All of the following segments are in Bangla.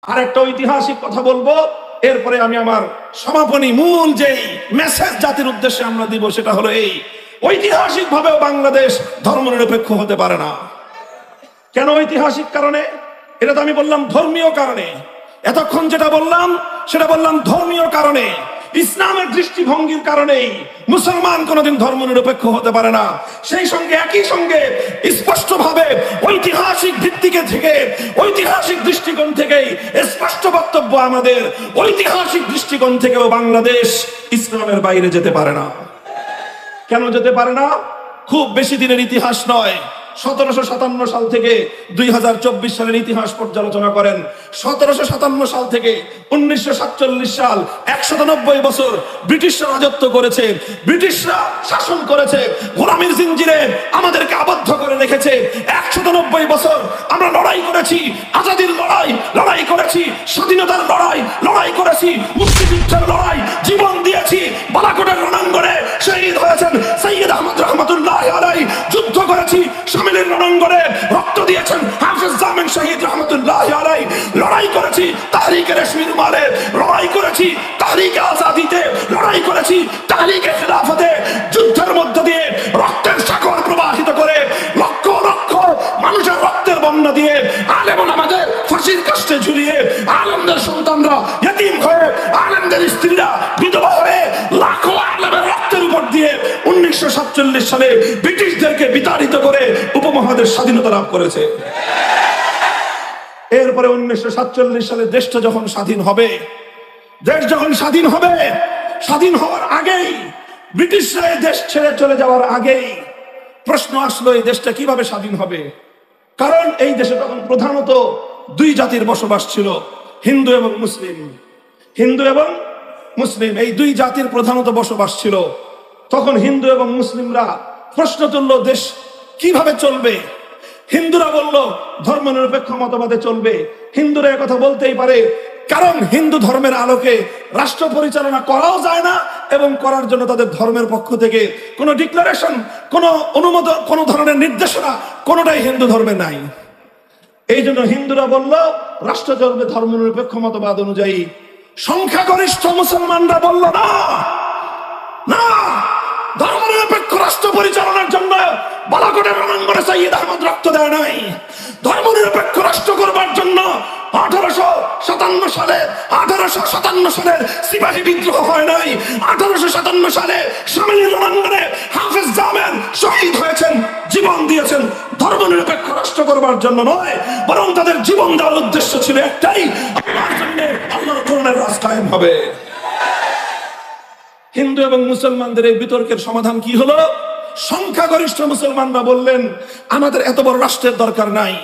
আর একটা ঐতিহাসিক কথা বলবো, এরপরে আমি আমার সমাপনী মূল যেই মেসেজ জাতির উদ্দেশ্যে আমরা দিব সেটা হলো এই: ঐতিহাসিক ভাবেও বাংলাদেশ ধর্মনিরপেক্ষ হতে পারে না। কেন ঐতিহাসিক কারণে? এটা তো আমি বললাম ধর্মীয় কারণে। এতক্ষণ যেটা বললাম সেটা বললাম ধর্মীয় কারণে, ইসলামের দৃষ্টিভঙ্গির কারণেই মুসলমান কোনোদিন ধর্মনিরপেক্ষ হতে পারে না। সেই সঙ্গে একই সঙ্গে স্পষ্টভাবে ঐতিহাসিক ভিত্তিকে থেকে, ঐতিহাসিক দৃষ্টিকোণ থেকেই স্পষ্ট বক্তব্য আমাদের, ঐতিহাসিক দৃষ্টিকোণ থেকেও বাংলাদেশ ইসলামের বাইরে যেতে পারে না। কেন যেতে পারে না? খুব বেশি দিনের ইতিহাস নয়, 1757 সাল থেকে 2024 সালের ইতিহাস পর্যালোচনা করেন। 1757 সাল থেকে 1947 সাল 190 বছর ব্রিটিশরা রাজত্ব করেছে, ব্রিটিশরা শাসন করেছে, গোলামীর জিঞ্জিরে আমাদেরকে আবদ্ধ করে রেখেছে। 190 বছর আমরা লড়াই করেছি, আজাদির লড়াই, লড়াই করেছি, স্বাধীনতার লড়াই, লড়াই করেছি, মুক্তিযুদ্ধের লড়াই, জীবন দিয়েছি। বালাকোটের রণাঙ্গনে শহীদ হয়েছেন সৈয়দ আহমদ রহমতুল্লাহ আলাইহি, যুদ্ধ করেছি শামিলের রণাঙ্গনে, রক্ত দিয়েছেন হাফেজ জামিল শহীদ রহমতুল্লাহ আলাইহি, লড়াই করেছি তাহরিকে রেশমি রুমালে, লড়াই করেছি তাহরিকে আজাদিতে, লড়াই করেছি তাহরিকে খেলাফতে। যুদ্ধের মধ্য দিয়ে রক্তের সাগর প্রবাহিত করে লক্ষ লক্ষ মানুষের রক্তের বন্যা দিয়ে আলেম ওলামাদের ফাঁসির কাস্টে ঝুলিয়ে, আলেমদের সন্তানরা ইতিম হয়ে, আলেমদের স্ত্রীরা বিধবা হয়ে, লাখো আলেমের রক্তের উপর দিয়ে 1947 সালে ব্রিটিশদেরকে বিতাড়িত করে উপমহাদেশ স্বাধীনতা লাভ করেছে। এরপরে 1947 সালে দেশটা যখন স্বাধীন হবে, দেশ যখন স্বাধীন হবে, স্বাধীন হওয়ার আগেই, ব্রিটিশরা এই দেশ ছেড়ে চলে যাওয়ার আগেই প্রশ্ন আসলো এই দেশটা কিভাবে স্বাধীন হবে। কারণ এই দেশে তখন প্রধানত দুই জাতির বসবাস ছিল, হিন্দু এবং মুসলিম। হিন্দু এবং মুসলিম এই দুই জাতির প্রধানত বসবাস ছিল। তখন হিন্দু এবং মুসলিমরা প্রশ্ন তুলল দেশ কিভাবে চলবে। হিন্দুরা বলল ধর্মনিরপেক্ষ মতবাদে চলবে। হিন্দুরা কথা বলতেই পারে, কারণ হিন্দু ধর্মের আলোকে রাষ্ট্র পরিচালনা করাও যায় না এবং করার জন্য তাদের ধর্মের পক্ষ থেকে কোনো ডিক্লারেশন, কোনো অনুমোদন, কোনো ধরনের নির্দেশনা কোনোটাই হিন্দু ধর্মে নাই। এই জন্য হিন্দুরা বলল রাষ্ট্র চলবে ধর্মনিরপেক্ষ মতবাদ অনুযায়ী। সংখ্যাগরিষ্ঠ মুসলমানরা বলল না, না, ধর্মনিরপেক্ষ রাষ্ট্র পরিচালনার জন্য বালাকোটের রণাঙ্গনে সৈয়দ আহমদ রক্ত দেয় নাই। ধর্মনিরপেক্ষ রাষ্ট্র করবার জন্য 1857 সালের সিপাহী বিদ্রোহ হয় নাই। 1857 সালে শামিলের রণাঙ্গনে হাফেজ জামিল শহীদ হয়েছেন, জীবন দিয়েছেন ধর্মনিরপেক্ষ রাষ্ট্র করবার জন্য নয়, বরং তাদের জীবন দেওয়ার উদ্দেশ্য ছিল একটাই, আল্লাহর জন্য আল্লাহর কোরআনের রাজ কায়েম হবে। হিন্দু এবং মুসলমানদের এই বিতর্কের সমাধান কি হলো? সংখ্যাগরিষ্ঠ মুসলমানরা বললেন আমাদের এত বড় রাষ্ট্রের দরকার নাই,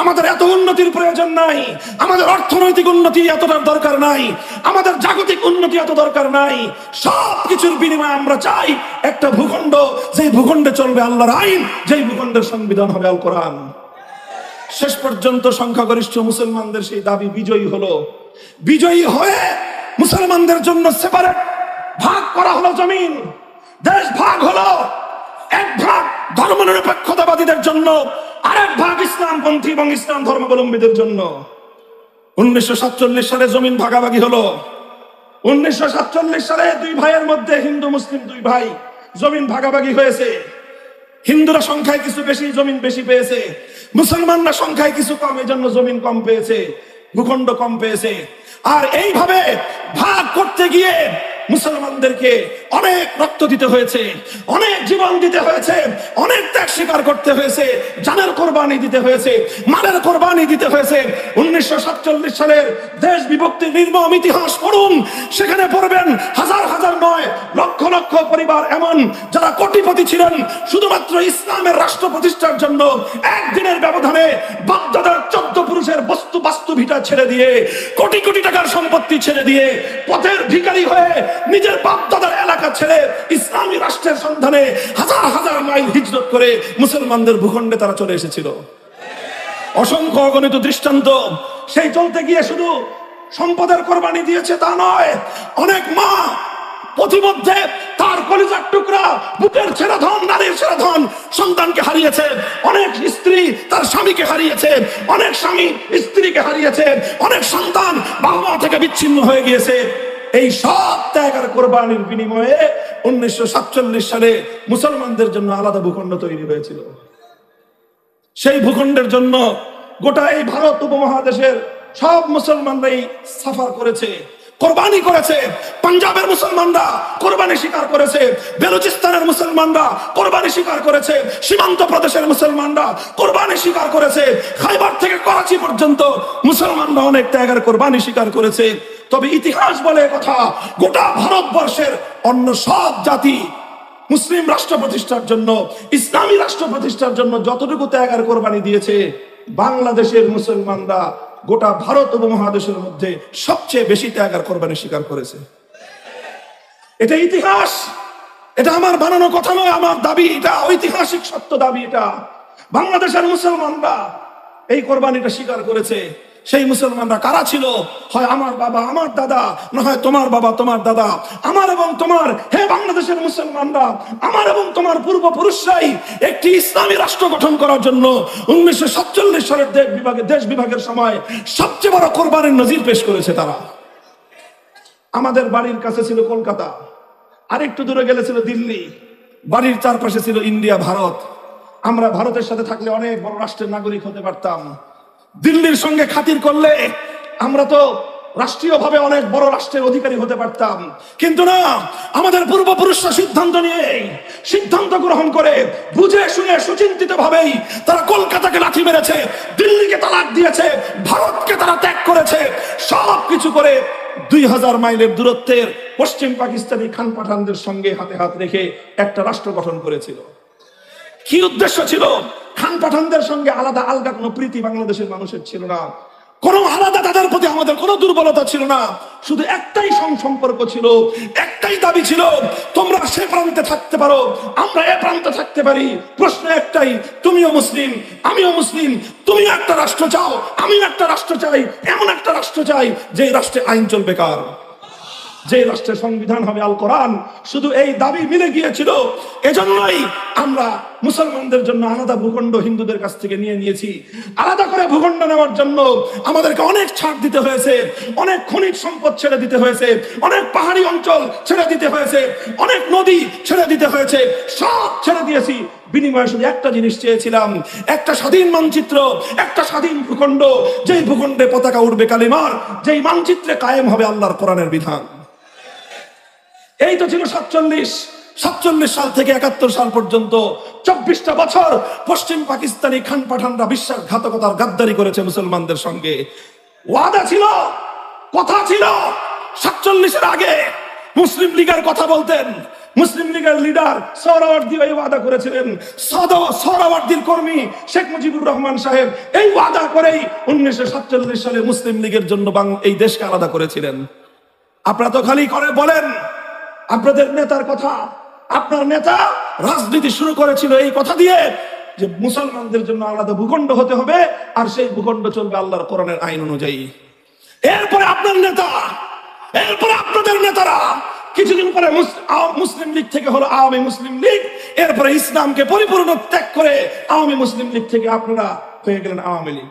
আমাদের এত উন্নতির প্রয়োজন নাই, আমাদের অর্থনৈতিক উন্নতি এতটার দরকার নাই, আমাদের জাগতিক উন্নতি এত দরকার নাই। সবকিছুর বিনিময়ে আমরা চাই একটা ভূখণ্ড, যেই ভূখণ্ডে চলবে আল্লাহর আইন, যেই ভূখণ্ডের সংবিধান হবে আল কোরআন। শেষ পর্যন্ত সংখ্যাগরিষ্ঠ মুসলমানদের সেই দাবি বিজয়ী হলো। বিজয়ী হয়ে মুসলমানদের জন্য সেপারেট ভাগ করা হলো জমিন, দেশ ভাগ হলো। এক ভাগ ধর্মনিরপেক্ষতাবাদীদের জন্য, আরেক ভাগ ইসলামপন্থী এবং ইসলাম ধর্মাবলম্বীদের জন্য। 1947 সালে জমিন ভাগাভাগি হলো। 1947 সালে দুই ভাইয়ের মধ্যে, হিন্দু মুসলিম দুই ভাই, জমিন ভাগাভাগি হয়েছে। হিন্দুরা সংখ্যায় কিছু বেশি, জমিন বেশি পেয়েছে। মুসলমানরা সংখ্যায় কিছু কম, এই জন্য জমিন কম পেয়েছে, ভূখণ্ড কম পেয়েছে। আর এইভাবে ভাগ করতে গিয়ে মুসলমানদেরকে অনেক রক্ত দিতে হয়েছে, অনেক জীবন দিতে হয়েছে, অনেক ত্যাগ স্বীকার করতে হয়েছে, জানের কোরবানি দিতে হয়েছে, মালের কোরবানি দিতে হয়েছে। 1947 সালের দেশ বিভক্তির নির্মম ইতিহাস পড়ুন, সেখানে পড়বেন হাজার হাজার নয়, লক্ষ লক্ষ পরিবার এমন যারা কোটিপতি ছিলেন, শুধুমাত্র ইসলামের রাষ্ট্র প্রতিষ্ঠার জন্য একদিনের ব্যবধানে বাগদাদের 14 পুরুষের বাস্তু ভিটা ছেড়ে দিয়ে, কোটি কোটি টাকার সম্পত্তি ছেড়ে দিয়ে, পথের ভিখারি হয়ে নিজের বাপ দাদার এলাকা ছেড়ে ইসলামী রাষ্ট্রের সন্ধানে হাজার হাজার মাইল হিজরত করে মুসলমানদের ভূখণ্ডে তারা চলে এসেছিল। অসংখ্য অগণিত দৃষ্টান্ত। সেই চলতে গিয়ে শুধু সম্পদের কোরবানি দিয়েছে তা নয়, অনেক মা পথিমধ্যে তার কলিজার টুকরা, বুকের ছেঁড়া ধন, নারীর ছেঁড়া ধন সন্তানকে হারিয়েছে, অনেক স্ত্রী তার স্বামীকে হারিয়েছে, অনেক স্বামী স্ত্রীকে হারিয়েছে, অনেক সন্তান বাবা মা থেকে বিচ্ছিন্ন হয়ে গিয়েছে। এই সব ত্যাগ আর কোরবানির বিনিময়ে 1947 সালে মুসলমানদের জন্য আলাদা ভূখণ্ড তৈরি হয়েছিল। সেই ভূখণ্ডের জন্য গোটা এই ভারত উপমহাদেশের সব মুসলমানরাই সাফার করেছে, কোরবানি করেছে। পাঞ্জাবের মুসলমানরা কোরবানি স্বীকার করেছে, বেলুচিস্তানের মুসলমানরা কোরবানি স্বীকার করেছে, সীমান্ত প্রদেশের মুসলমানরা কোরবানি স্বীকার করেছে, খাইবার থেকে করাচি পর্যন্ত মুসলমানরা অনেক ত্যাগের কোরবানি স্বীকার করেছে। তবে ইতিহাস বলে কথা, গোটা ভারতবর্ষের অন্য সব জাতি মুসলিম রাষ্ট্র প্রতিষ্ঠার জন্য, ইসলামী রাষ্ট্র প্রতিষ্ঠার জন্য যতটুকু ত্যাগের কোরবানি দিয়েছে, বাংলাদেশের মুসলমানরা গোটা ভারত উপমহাদেশের মধ্যে সবচেয়ে বেশি ত্যাগের কোরবানি স্বীকার করেছে। এটা ইতিহাস, এটা আমার বানানো কথা নয়, আমার দাবি, এটা ঐতিহাসিক সত্য দাবি। এটা বাংলাদেশের মুসলমানরা এই কোরবানিটা স্বীকার করেছে। সেই মুসলমানরা কারা ছিল? হয় আমার বাবা, আমার দাদা, না হয় তোমার বাবা, তোমার দাদা। আমার এবং তোমার, হে বাংলাদেশের মুসলমানরা, আমার এবং তোমার পূর্বপুরুষরাই একটি ইসলামী রাষ্ট্র গঠন করার জন্য 1947 সালের দেশ বিভাগের সময় সবচেয়ে বড় কোরবানির নজির পেশ করেছে তারা। আমাদের বাড়ির কাছে ছিল কলকাতা, আরেকটু দূরে গেলে ছিল দিল্লি, বাড়ির চারপাশে ছিল ইন্ডিয়া, ভারত। আমরা ভারতের সাথে থাকলে অনেক বড় রাষ্ট্রের নাগরিক হতে পারতাম। দিল্লির সঙ্গে খাতির করলে আমরা তো রাষ্ট্রীয়ভাবে অনেক বড় রাষ্ট্রের অধিকারী হতে পারতাম। কিন্তু না, আমাদের পূর্বপুরুষরা সিদ্ধান্ত গ্রহণ করে বুঝে শুনে সুচিন্তিত ভাবেই তারা কলকাতাকে লাথি মেরেছে, দিল্লিকে তালাক দিয়েছে, ভারতকে তারা ত্যাগ করেছে। সব কিছু করে 2000 মাইলের দূরত্বের পশ্চিম পাকিস্তানি খান পাঠানদের সঙ্গে হাতে হাত রেখে একটা রাষ্ট্র গঠন করেছিল। কি উদ্দেশ্য ছিল? খান পাঠানদের সঙ্গে আলাদা আলগা কোনো প্রীতি বাংলাদেশের মানুষের ছিল না, কোনো আলাদা তাদের প্রতি আমাদের কোনো দুর্বলতা ছিল না। শুধু একটাই সম্পর্ক ছিল, একটাই দাবি ছিল, তোমরা সে প্রান্তে থাকতে পারো, আমরা এ প্রান্তে থাকতে পারি। প্রশ্ন একটাই, তুমিও মুসলিম, আমিও মুসলিম, তুমিও একটা রাষ্ট্র চাও, আমিও একটা রাষ্ট্র চাই, এমন একটা রাষ্ট্র চাই যে রাষ্ট্রে আইন চলবে কার, যে রাষ্ট্রের সংবিধান হবে আল কোরআন। শুধু এই দাবি মিলে গিয়েছিল। এজন্যই আমরা মুসলমানদের জন্য আলাদা ভূখণ্ড হিন্দুদের কাছ থেকে নিয়েছি। আলাদা করে ভূখণ্ড নেওয়ার জন্য আমাদেরকে অনেক ছাড় দিতে হয়েছে, অনেক খনিজ সম্পদ ছেড়ে দিতে হয়েছে, অনেক পাহাড়ি অঞ্চল ছেড়ে দিতে হয়েছে, অনেক নদী ছেড়ে দিতে হয়েছে। সব ছেড়ে দিয়েছি, বিনিময়ে শুধু একটা জিনিস চেয়েছিলাম, একটা স্বাধীন মানচিত্র, একটা স্বাধীন ভূখণ্ড, যেই ভূখণ্ডে পতাকা উঠবে কালিমার, যেই মানচিত্রে কায়েম হবে আল্লাহর কোরআনের বিধান। এই তো ছিল 47 সাল থেকে 71 সাল পর্যন্ত 24টা বছর পশ্চিম পাকিস্তানি খান পাঠানরা বিশ্বাসঘাতকতার গাদ্দারি করেছে মুসলমানদের সঙ্গে। ওয়াদা ছিল, কথা ছিল। 47-এর আগে মুসলিম লীগের কথা বলতেন, মুসলিম লীগের লিডার সোহরাওয়ার্দী এই ওয়াদা করেছিলেন। সোহরাওয়ার্দীর কর্মী শেখ মুজিবুর রহমান সাহেব এই ওয়াদা করেই 1947 সালে মুসলিম লীগের জন্য এই দেশকে আলাদা করেছিলেন। আপনারা তো খালি করে বলেন আপনাদের নেতার কথা। আপনার নেতা রাজনীতি শুরু করেছিল এই কথা দিয়ে যে মুসলমানদের জন্য আলাদা ভূখণ্ড হতে হবে, আর সেই ভূখণ্ড চলবে আল্লাহর কোরআনের আইন অনুযায়ী। এরপরে আপনার নেতা, এরপরে আপনাদের নেতারা কিছুদিন পরে মুসলিম লীগ থেকে হলো আওয়ামী মুসলিম লীগ, এরপরে ইসলামকে পরিপূর্ণ ত্যাগ করে আওয়ামী মুসলিম লীগ থেকে আপনারা হয়ে গেলেন আওয়ামী লীগ।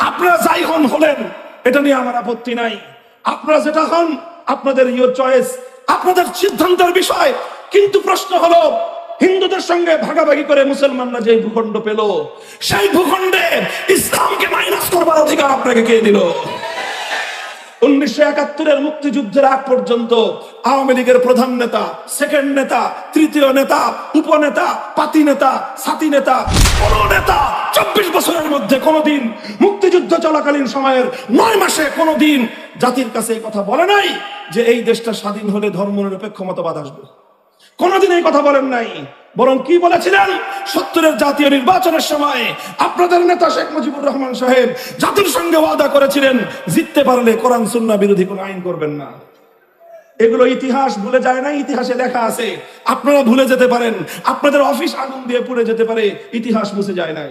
আপনারা যাই হলেন, এটা নিয়ে আমার আপত্তি নাই। আপনারা যেটা হন, আপনাদের ইউর চয়েস, আপনাদের সিদ্ধান্তের বিষয়। কিন্তু প্রশ্ন হলো, হিন্দুদের সঙ্গে ভাগাভাগি করে মুসলমানরা যে ভূখণ্ড পেল, সেই ভূখণ্ডে ইসলামকে মাইনাস করবার অধিকার আপনাকে কে দিল? 1971-এর মুক্তিযুদ্ধের আগ পর্যন্ত আওয়ামী লীগের প্রধান নেতা, সেকেন্ড নেতা, তৃতীয় নেতা, উপনেতা, পাতি নেতা, সাথী নেতা, কোন নেতা 24 বছরের মধ্যে কোনদিন মুক্তিযুদ্ধ চলাকালীন সময়ের 9 মাসে কোনদিন জাতির কাছে এই কথা বলে নাই যে এই দেশটা স্বাধীন হলে ধর্মনিরপেক্ষ মতবাদ আসবে। কোনদিন এই কথা বলেন নাই। বরং কি বলেছিলেন? 70-এর জাতীয় নির্বাচনের সময় আপনাদের নেতা শেখ মুজিবুর রহমান সাহেব জাতির সঙ্গে ওয়াদা করেছিলেন, জিততে পারলে কোরআন সুন্নাহ বিরোধী কোনো আইন করবেন না। এগুলো ইতিহাস ভুলে যায় না, ইতিহাসে লেখা আছে। আপনারা ভুলে যেতে পারেন, আপনাদের অফিস আগুন দিয়ে পুড়ে যেতে পারে, ইতিহাস মুছে যায় নাই।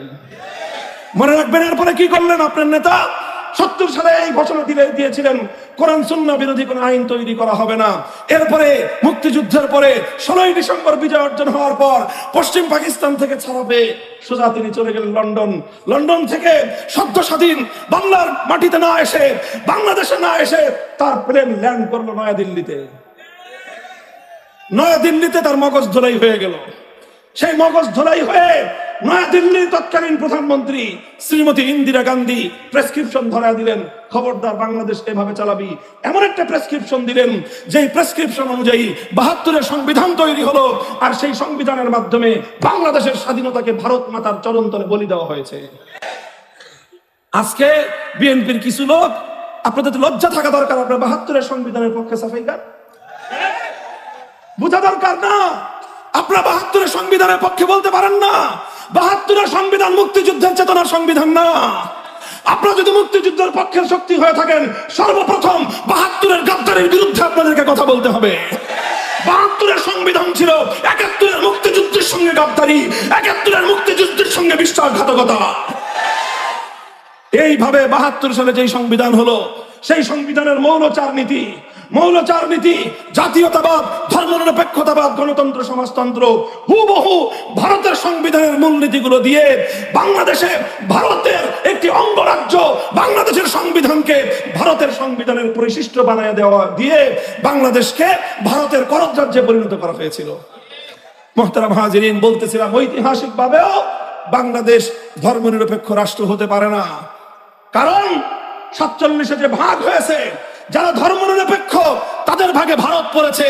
মনে রাখবেন। এরপরে কি করলেন আপনার নেতা? 70 সালে এই ঘোষণা দিয়েছিলেন কোরআন সুন্নাহ বিরোধী কোনো আইন তৈরি করা হবে না। এরপরে মুক্তিযুদ্ধের পরে 16ই ডিসেম্বর বিজয় অর্জন হওয়ার পর পশ্চিম পাকিস্তান থেকে ছাড়া পেয়ে সোজা তিনি চলে গেলেন লন্ডন। লন্ডন থেকে সদ্য স্বাধীন বাংলার মাটিতে না এসে, বাংলাদেশে না এসে তার প্লেন ল্যান্ড করলো নয়াদিল্লিতে। নয়াদিল্লিতে তার মগজ ধোলাই হয়ে গেল। সেই মগজ ধোলাই হয়ে নয়াদিল্লির তৎকালীন প্রধানমন্ত্রী শ্রীমতী ইন্দিরা গান্ধী প্রেসক্রিপশন ধরায় দিলেন, খবরদার বাংলাদেশ এভাবে চালাবি। এমন একটা প্রেসক্রিপশন দিলেন যেই প্রেসক্রিপশন অনুযায়ী 72-এর সংবিধান তৈরি হলো, আর সেই সংবিধানের মাধ্যমে বাংলাদেশের স্বাধীনতাকে ভারত মাতার চরণতলে বলি দেওয়া হয়েছে। আজকে বিএনপির কিছু লোক, আপনাদের তো লজ্জা থাকা দরকার, আপনার 72-এর সংবিধানের পক্ষে সাফাই গান বোঝা দরকার না। আপনারা 72-এর সংবিধানের পক্ষে বলতে পারেন না। 72-এর সংবিধান মুক্তিযুদ্ধের চেতনার সংবিধান না। আপনারা যদি মুক্তিযুদ্ধের পক্ষের শক্তি হয়ে থাকেন, সর্বপ্রথম 72-এর গাদ্দারির বিরুদ্ধে আপনাদেরকে কথা বলতে হবে। 72-এর সংবিধান ছিল 71-এর মুক্তিযুদ্ধের সঙ্গে গাদ্দারি, 71-এর মুক্তিযুদ্ধের সঙ্গে বিশ্বাসঘাতকতা। এইভাবে 72 সালে যেই সংবিধান হলো, সেই সংবিধানের মৌলচার নীতি, জাতীয়তাবাদ, ধর্মনিরপেক্ষতাবাদ, গণতন্ত্র, সমাজতন্ত্র হুবহু ভারতের সংবিধানের মূলনীতিগুলো দিয়ে বাংলাদেশে ভারতের একটি অঙ্গরাজ্য, বাংলাদেশের সংবিধানকে ভারতের সংবিধানের পরিশিষ্ট বানায় দেওয়া দিয়ে বাংলাদেশকে ভারতের করদ রাজ্যে পরিণত করা হয়েছিল। মুহতারাম হাজিরিন, বলতেছিলাম ঐতিহাসিকভাবেও বাংলাদেশ ধর্মনিরপেক্ষ রাষ্ট্র হতে পারে না। কারণ 47-এ যে ভাগ হয়েছে, যারা ধর্মনিরপেক্ষ তাদের ভাগে ভারত পড়েছে।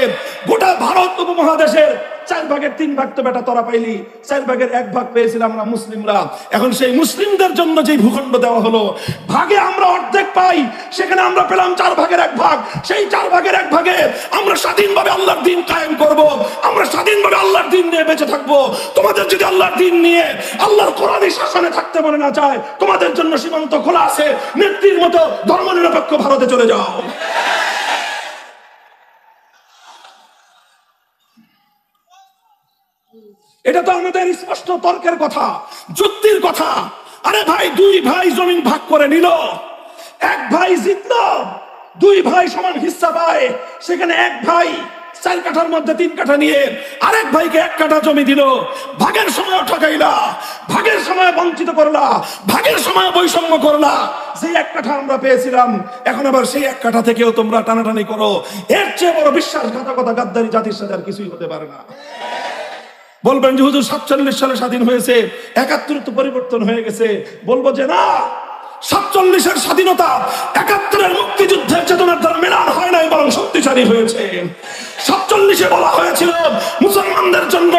গোটা ভারত উপমহাদেশের 4 ভাগের 3 ভাগ তো বেটা তোরা পাইলি, 4 ভাগের 1 ভাগ পেয়েছিলাম আমরা মুসলিমরা। এখন সেই মুসলিমদের জন্য যে ভূখণ্ড দেওয়া হলো, ভাগে আমরা অর্ধেক পাই, সেখানে আমরা পেলাম 4 ভাগের 1 ভাগ। সেই 4 ভাগের 1 ভাগে আমরা স্বাধীনভাবে আল্লাহর দ্বীন কায়েম করব, আমরা স্বাধীনভাবে আল্লাহর দ্বীন নিয়ে বেঁচে থাকবো। তোমাদের যদি আল্লাহর দ্বীন নিয়ে, আল্লাহর কোরআনী শাসনে থাকতে মনে না চায়, তোমাদের জন্য সীমান্ত খোলা আছে, নেত্রীর মতো ধর্মনিরপেক্ষ ভারতে চলে যাও। এটা তো আমাদের স্পষ্ট তর্কের কথা, যুক্তির কথা। আরে ভাই, 2 ভাই জমিন ভাগ করে নিল, 1 ভাই জিতলো, 2 ভাই সমান হিস্সা পায়। সেখানে 1 ভাই 4 কাঠার মধ্যে 3 কাঠা নিয়ে আরেক ভাইকে 1 কাঠা জমি দিল। ভাগের সময় ঠকাইলা, ভাগের সময় বঞ্চিত করলা, ভাগের সময় বৈষম্য করলা। সেই 1 কাঠা আমরা পেয়েছিলাম, এখন আবার সেই 1 কাঠা থেকেও তোমরা টানাটানি করো। এর চেয়ে বড় বিশ্বাসঘাতকতা, গাদ্দারি জাতির সাথে আর কিছুই হতে পারে না। বলবেন যে হুজুর 47 সালে স্বাধীন হয়েছে, 71 তো পরিবর্তন হয়ে গেছে। বলবো যে না, 47-এর স্বাধীনতা 71-এর মুক্তিযুদ্ধের চেতনার দ্বারা মেলান হয় নাই, বরং শক্তিশালী হয়েছে। 47-এ বলা হয়েছিল মুসলমানদের জন্য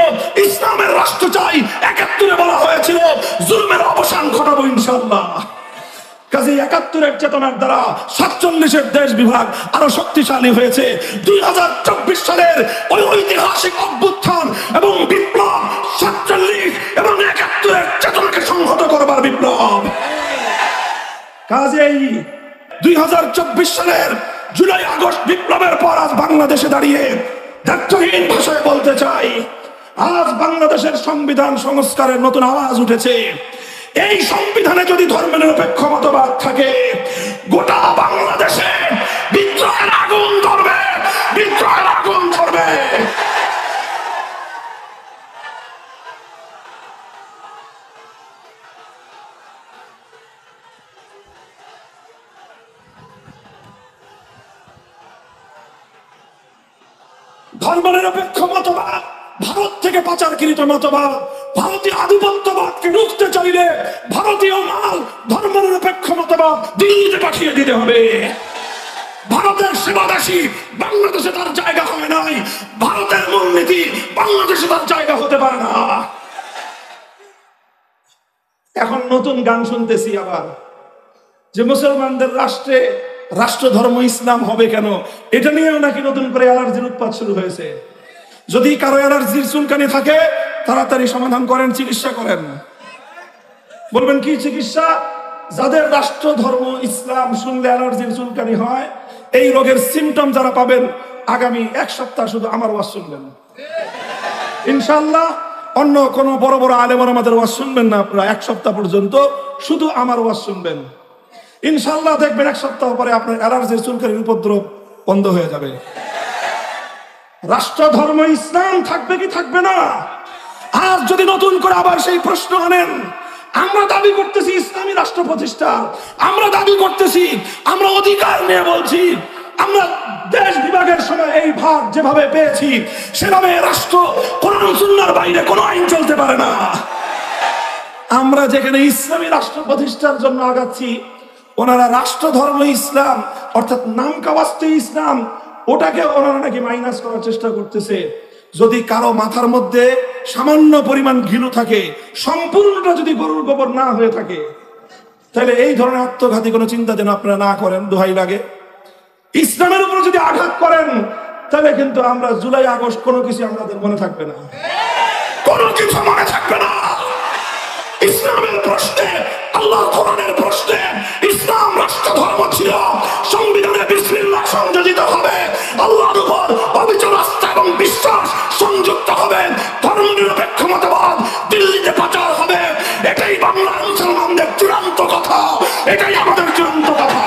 ইসলামের রাষ্ট্র চাই, 71-এ বলা হয়েছিল জুলুমের অবসান ঘটাবো ইনশাআল্লাহ। কাজে 71-এর চেতনার দ্বারা 47-এর দেশ বিভাগ আরো শক্তিশালী হয়েছে। 2024 সালের ওই ঐতিহাসিক অভ্যুত্থান এবং বিপ্লব 47 এবং 71-এর চেতনাকে সংহত করবার বিপ্লব। কাজেই 2024 সালের জুলাই আগস্ট বিপ্লবের পর আজ বাংলাদেশে দাঁড়িয়ে দায়িত্বহীন ভাষায় বলতে চাই, আজ বাংলাদেশের সংবিধান সংস্কারের নতুন আওয়াজ উঠেছে। এই সংবিধানে যদি ধর্মনিরপেক্ষ মতবাদ থাকে, গোটা বাংলাদেশে বিদ্রোহের আগুন ধরবে, বিদ্রোহের আগুন ধরবে। ধর্মনিরপেক্ষ মতবাদ ভারত থেকে পাচারকৃত মতবাদ। ভারতীয় আধিপত্যবাদকে রুখতে চাইলে ভারতীয় মাল ধর্মনিরপেক্ষ মতবাদ দিল্লিতে পাঠিয়ে দিতে হবে। ভারতের সেবাদাসী বাংলাদেশে তার জায়গা হয় নাই, ভারতের মূলনীতি বাংলাদেশে তার জায়গা হতে পারে না। এখন নতুন গান শুনতেছি আবার, যে মুসলমানদের রাষ্ট্রে রাষ্ট্র ধর্ম ইসলাম হবে কেন, এটা নিয়েও নাকি নতুন করে অ্যালার্জির উৎপাত শুরু হয়েছে। যদি কারো অ্যালার্জির চুলকানি থাকে, তাড়াতাড়ি সমাধান করেন, চিকিৎসা করেন। বলবেন কি চিকিৎসা? যাদের রাষ্ট্র ধর্ম ইসলাম শুনলে অ্যালার্জির চুলকানি হয়, এই রোগের সিমটম যারা পাবেন, আগামী 1 সপ্তাহ শুধু আমার ওয়াজ শুনবেন ইনশাআল্লাহ। অন্য কোন বড় বড় আলেম আমাদের ওয়াজ শুনবেন না, আপনারা 1 সপ্তাহ পর্যন্ত শুধু আমার ওয়াজ শুনবেন। ইনশাল্লাহ দেখবেন 1 সপ্তাহ পরে আপনার অ্যালার্জির চুলকানির উপদ্রব বন্ধ হয়ে যাবে। রাষ্ট্র ধর্ম ইসলাম থাকবে কি থাকবে না? আজ যদি নতুন করে আবার সেই প্রশ্ন আনেন, আমরা দাবি করতেছি ইসলামী রাষ্ট্র প্রতিষ্ঠা, আমরা দাবি করতেছি, আমরা অধিকার নিয়ে বলছি, আমরা দেশ বিভাগের সময় এই ভাগ যেভাবে পেয়েছি সেভাবে রাষ্ট্র কোরআন সুন্নাহর বাইরে কোনো আইন চলতে পারে না। আমরা যেখানে ইসলামী রাষ্ট্র প্রতিষ্ঠার জন্য আগাচ্ছি, ওনারা রাষ্ট্র ধর্ম ইসলাম অর্থাৎ নামকাওয়াস্তে ইসলাম, ওটাকে ওনারা নাকি মাইনাস করার চেষ্টা করতেছে। যদি কারো মাথার মধ্যে সামান্য পরিমাণ ঘিলু থাকে, সম্পূর্ণটা যদি গরুর গোবর না হয়ে থাকে, তাহলে এই ধরনের আত্মঘাতী কোনো চিন্তা যেন আপনারা না করেন, দোহাই লাগে। ইসলামের উপর যদি আঘাত করেন, তাহলে কিন্তু আমরা জুলাই আগস্ট কোনো কিছু আমাদের মনে থাকবে না, কোনো কিছু মনে থাকবে না। ইসলামের প্রশ্নে, আল্লাহ কোরআনের প্রশ্নে ইসলাম রাষ্ট্র ধর্ম ছিল, সংবিধানে বিসমিল্লাহ সংযোজিত হবে, আল্লাহর উপর অবিচল আস্থা এবং বিশ্বাস সংযুক্ত হবে, ধর্মনিরপেক্ষ মতবাদ দিল্লিতে প্রচার হবে। এটাই বাংলার মুসলমানদের চূড়ান্ত কথা, এটাই আমাদের চূড়ান্ত কথা।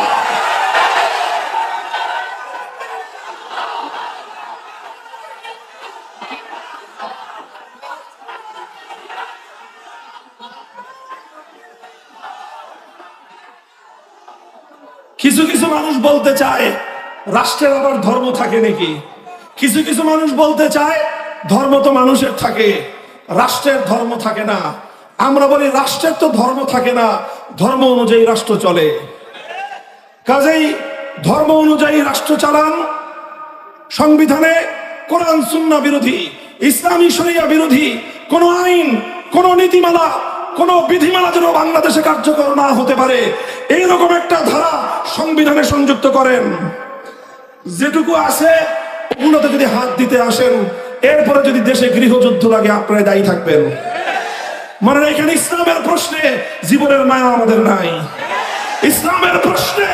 কিছু কিছু মানুষ বলতে চায় রাষ্ট্রের আবার ধর্ম থাকে নাকি? কিছু কিছু মানুষ বলতে চায় ধর্ম তো মানুষের থাকে, রাষ্ট্রের ধর্ম থাকে না। আমরা বলি রাষ্ট্রের তো ধর্ম থাকে না, ধর্ম অনুযায়ী রাষ্ট্র চলে। কাজেই ধর্ম অনুযায়ী রাষ্ট্র চালান। সংবিধানে কোরআন সুন্নাহ বিরোধী, ইসলামী শরিয়া বিরোধী কোন আইন, কোন নীতিমালা, কোন বিধিমালা যেন বাংলাদেশে কার্যকর না হতে পারে, এইরকম একটা ধারা সংবিধানে সংযুক্ত করেন। যেটুকু আছে ওগুলোতে যদি হাত দিতে আসেন, এরপরে যদি দেশে গৃহযুদ্ধ লাগে আপনারা দায়ী থাকবেন। মানে এখানে ইসলামের প্রশ্নে জীবনের মায়া আমাদের নাই, ইসলামের প্রশ্নে